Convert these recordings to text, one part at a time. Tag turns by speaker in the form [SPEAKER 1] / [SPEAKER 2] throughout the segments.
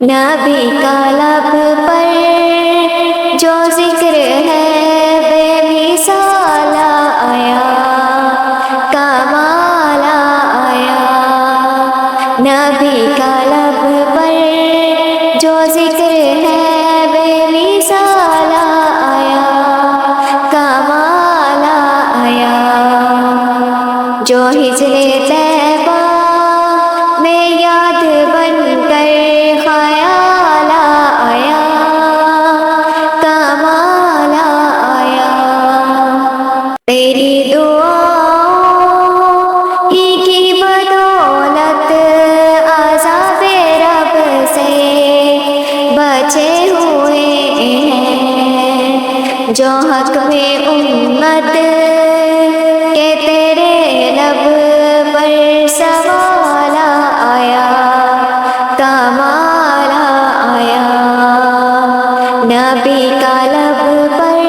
[SPEAKER 1] نبی کا لب پر جو ذکر ہے بے مثال آیا، کمال آیا۔ نبی کا لب پر جو ذکر ہے بے مثال آیا، کمال آیا۔ جو ہجر طیبہ میں یاد بن کر خیال آیا، کمال آیا۔ تیری دعاؤں ہی کی بدولت عذاب رب سے بچے ہوئے ہیں، جو حق میں امت کہ تیرے لب پر سوال آیا، کمال آیا۔ نبی کا لب پر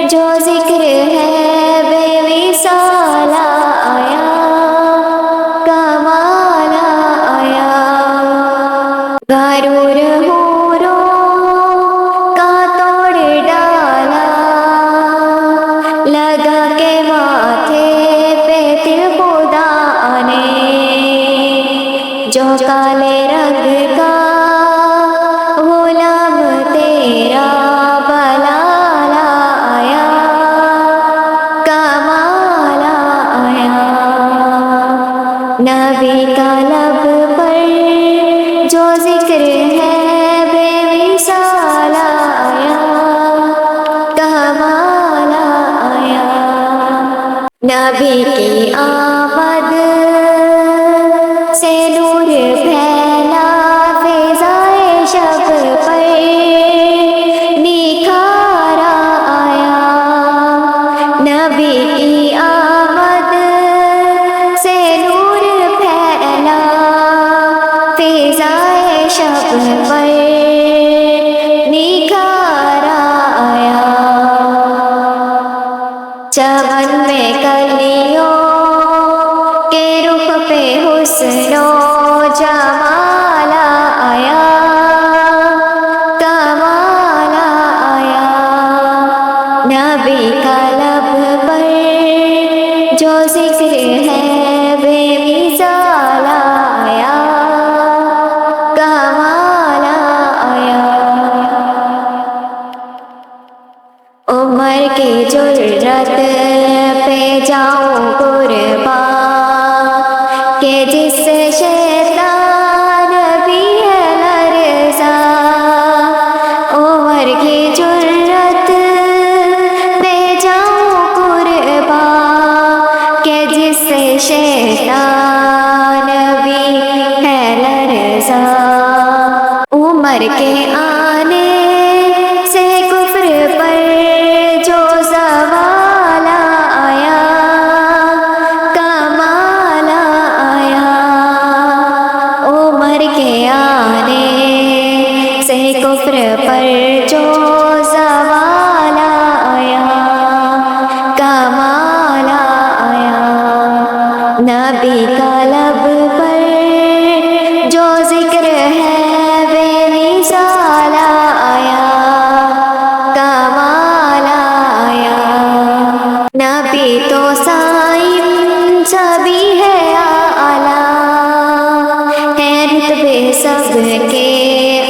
[SPEAKER 1] جو ذکر ہے بے مثال آیا، کمال آیا۔ غرور حوروں کا توڑ ڈالا، لگا کے ماتھے پہ تل خدا نے، جو کالے رنگ کا غلام تیرا بلال آیا، کمال آیا۔ نبی کا لب پر جو ذکر ہے بے مثال آیا، کمال آیا۔ نبی کی آمد سے نور پھیلا فضائے شب پر، نکھار آیا۔ نبی کی آمد سے نور پھیلا فضائے شب پر، نکھار آیا۔ چمن میں کلیوں کے رخ پہ حسن و جمال آیا، کمال آیا۔ نبی کا لب پر جو ذکر ہے بے مثال آیا، کمال آیا۔ عمر کی جرت پہ جاؤں قربان کہ جس سے شیطان بھی ہے لرزا، عمر کی جرت پہ جاؤں قربان کہ جس سے شیطان بھی ہے لرزا۔ عمر کے آنے سے کفر پر جو زوال آیا، کمال آیا۔ عمر کے آنے سے کفر پر جو زوال آیا، کمال آیا۔ نبی کا لب پر جو ذکر ہے بے مثال آیا، کمال آیا۔ نبی تو صائم سبھی ہے اعلیٰ، ہے رتبے سب کے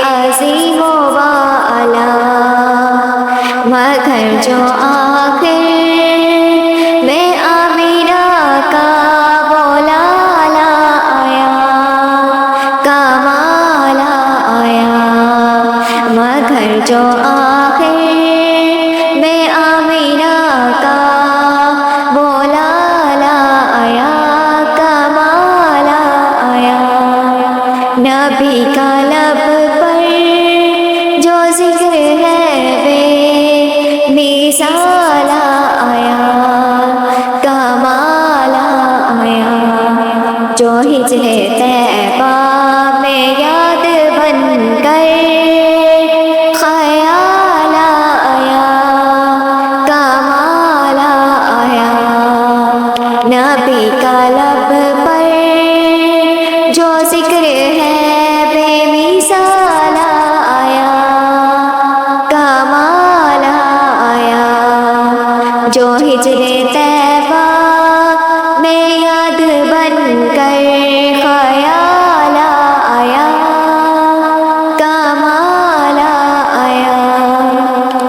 [SPEAKER 1] عظیم و بالا، مگر جو آخر میں آمینہ کا بولا آیا، کمال آیا۔ مگر جو آخر میں آمینہ کا بولا آیا، کمال آیا۔ نبی کا لب پر جو ذکر ہے بے مثال آیا، کمال آیا۔ جو ہجر طیبہ میں یاد بن کر خیال آیا، کمال آیا۔ نبی کا لب پر جو ذکر ہے بے مثال ہجر